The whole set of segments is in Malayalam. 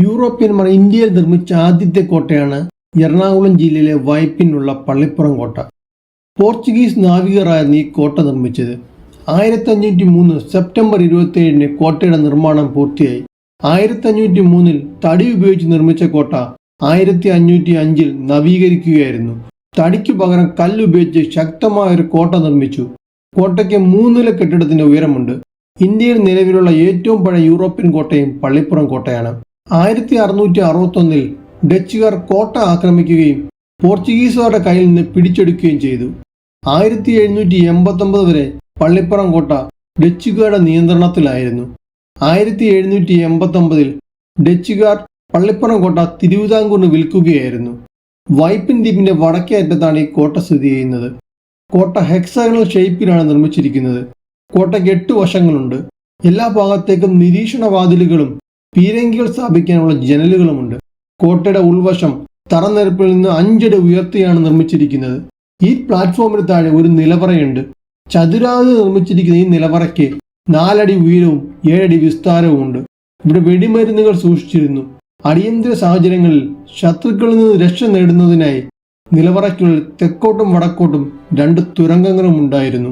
യൂറോപ്യന്മാർ ഇന്ത്യയിൽ നിർമ്മിച്ച ആദ്യത്തെ കോട്ടയാണ് എറണാകുളം ജില്ലയിലെ വൈപ്പിനുള്ള പള്ളിപ്പുറം കോട്ട. പോർച്ചുഗീസ് നാവികരായിരുന്നു ഈ കോട്ട നിർമ്മിച്ചത്. 1503 സെപ്റ്റംബർ 27 കോട്ടയുടെ നിർമ്മാണം പൂർത്തിയായി. 1503 തടി ഉപയോഗിച്ച് നിർമ്മിച്ച കോട്ട 1505 നവീകരിക്കുകയായിരുന്നു. തടിക്കു പകരം കല്ലുപയോഗിച്ച് ശക്തമായ ഒരു കോട്ട നിർമ്മിച്ചു. കോട്ടയ്ക്ക് 3 നില കെട്ടിടത്തിന്റെ ഉയരമുണ്ട്. ഇന്ത്യയിൽ നിലവിലുള്ള ഏറ്റവും പഴയ യൂറോപ്യൻ കോട്ടയും പള്ളിപ്പുറം കോട്ടയാണ്. 1661 ഡച്ചുകാർ കോട്ട ആക്രമിക്കുകയും പോർച്ചുഗീസുകാരുടെ കയ്യിൽ നിന്ന് പിടിച്ചെടുക്കുകയും ചെയ്തു. 1789 വരെ പള്ളിപ്പുറം കോട്ട ഡച്ചുകാരുടെ നിയന്ത്രണത്തിലായിരുന്നു. 1789 ഡച്ചുകാർ പള്ളിപ്പുറം കോട്ട തിരുവിതാംകൂറിന് വിൽക്കുകയായിരുന്നു. വൈപ്പിൻ ദ്വീപിന്റെ വടക്കേ അറ്റത്താണ് ഈ കോട്ട സ്ഥിതി ചെയ്യുന്നത്. കോട്ട ഹെക്സാഗണൽ ഷേപ്പിലാണ് നിർമ്മിച്ചിരിക്കുന്നത്. കോട്ടയ്ക്ക് 8 വശങ്ങളുണ്ട്. എല്ലാ ഭാഗത്തേക്കും നിരീക്ഷണ വാതിലുകളും പീരങ്കികൾ സ്ഥാപിക്കാനുള്ള ജനലുകളുമുണ്ട്. കോട്ടയുടെ ഉൾവശം തറനിരപ്പിൽ നിന്ന് 5 അടി ഉയർത്തിയാണ് നിർമ്മിച്ചിരിക്കുന്നത്. ഈ പ്ലാറ്റ്ഫോമിന് താഴെ ഒരു നിലവറയുണ്ട്. ചതുരാകൃതി നിർമ്മിച്ചിരിക്കുന്ന ഈ നിലവറയ്ക്ക് 4 അടി ഉയരവും 7 അടി വിസ്താരവും ഉണ്ട്. ഇവിടെ വെടിമരുന്നുകൾ സൂക്ഷിച്ചിരുന്നു. അടിയന്തര സാഹചര്യങ്ങളിൽ ശത്രുക്കളിൽ നിന്ന് രക്ഷ നേടുന്നതിനായി നിലവറയ്ക്കുള്ളിൽ തെക്കോട്ടും വടക്കോട്ടും 2 തുരങ്കങ്ങളും ഉണ്ടായിരുന്നു.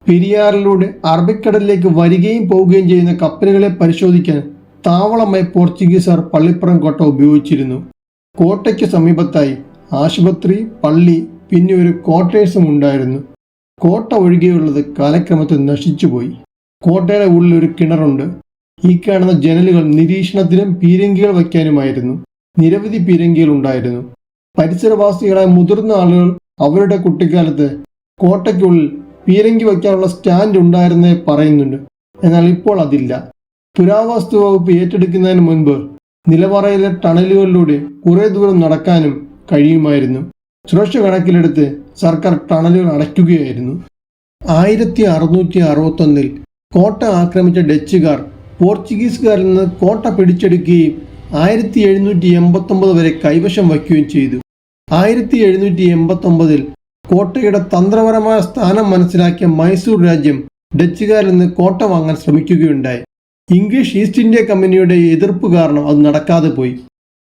പെരിയാറിലൂടെ അറബിക്കടലിലേക്ക് വരികയും പോവുകയും ചെയ്യുന്ന കപ്പലുകളെ പരിശോധിക്കാൻ താവളമായി പോർച്ചുഗീസുകാർ പള്ളിപ്പുറം കോട്ട ഉപയോഗിച്ചിരുന്നു. കോട്ടയ്ക്ക് സമീപത്തായി ആശുപത്രി, പള്ളി, പിന്നെ ഒരു ക്വാർട്ടേഴ്സും ഉണ്ടായിരുന്നു. കോട്ട ഒഴികെയുള്ളത് കാലക്രമത്തിൽ നശിച്ചുപോയി. കോട്ടയുടെ ഉള്ളിൽ ഒരു കിണറുണ്ട്. ഈ കാണുന്ന ജനലുകൾ നിരീക്ഷണത്തിനും പീരങ്കികൾ വയ്ക്കാനുമായിരുന്നു. നിരവധി പീരങ്കികൾ ഉണ്ടായിരുന്നു. പരിസരവാസികളായ മുതിർന്ന ആളുകൾ അവരുടെ കുട്ടിക്കാലത്ത് കോട്ടയ്ക്കുള്ളിൽ പീരങ്കി വയ്ക്കാനുള്ള സ്റ്റാൻഡ് ഉണ്ടായിരുന്നേ പറയുന്നുണ്ട്. എന്നാൽ ഇപ്പോൾ അതില്ല. പുരാവസ്തു വകുപ്പ് ഏറ്റെടുക്കുന്നതിന് മുൻപ് നിലവറയിലെ ടണലുകളിലൂടെ കുറെ ദൂരം നടക്കാനും കഴിയുമായിരുന്നു. സുരക്ഷ കണക്കിലെടുത്ത് സർക്കാർ ടണലുകൾ അടയ്ക്കുകയായിരുന്നു. 1661 കോട്ട ആക്രമിച്ച ഡച്ചുകാർ പോർച്ചുഗീസുകാരിൽ നിന്ന് കോട്ട പിടിച്ചെടുക്കുകയും 1789 വരെ കൈവശം വയ്ക്കുകയും ചെയ്തു. 1789 കോട്ടയുടെ തന്ത്രപരമായ സ്ഥാനം മനസ്സിലാക്കിയ മൈസൂർ രാജ്യം ഡച്ചുകാരിൽ നിന്ന് കോട്ട വാങ്ങാൻ ശ്രമിക്കുകയുണ്ടായി. ഇംഗ്ലീഷ് ഈസ്റ്റ് ഇന്ത്യ കമ്പനിയുടെ എതിർപ്പ് കാരണം അത് നടക്കാതെ പോയി.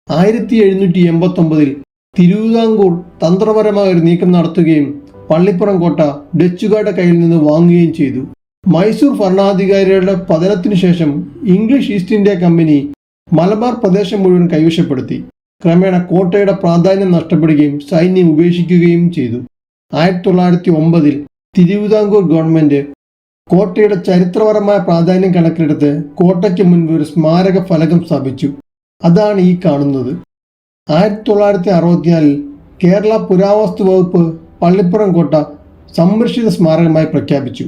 1789 തിരുവിതാംകൂർ തന്ത്രപരമായ ഒരു നീക്കം നടത്തുകയും പള്ളിപ്പുറം കോട്ട ഡച്ചുകാരുടെ കയ്യിൽ നിന്ന് വാങ്ങുകയും ചെയ്തു. മൈസൂർ ഭരണാധികാരികളുടെ പതനത്തിനു ശേഷം English east India company Malabar പ്രദേശം മുഴുവൻ കൈവശപ്പെടുത്തി. ക്രമേണ കോട്ടയുടെ പ്രാധാന്യം നഷ്ടപ്പെടുകയും സൈന്യം ഉപേക്ഷിക്കുകയും ചെയ്തു. 1909 തിരുവിതാംകൂർ ഗവൺമെന്റ് കോട്ടയുടെ ചരിത്രപരമായ പ്രാധാന്യം കണക്കിലെടുത്ത് കോട്ടയ്ക്ക് മുൻപ് ഒരു സ്മാരക ഫലകം സ്ഥാപിച്ചു. അതാണ് ഈ കാണുന്നത്. 1964 കേരള പുരാവസ്തു വകുപ്പ് പള്ളിപ്പുറം കോട്ട സംരക്ഷിത സ്മാരകമായി പ്രഖ്യാപിച്ചു.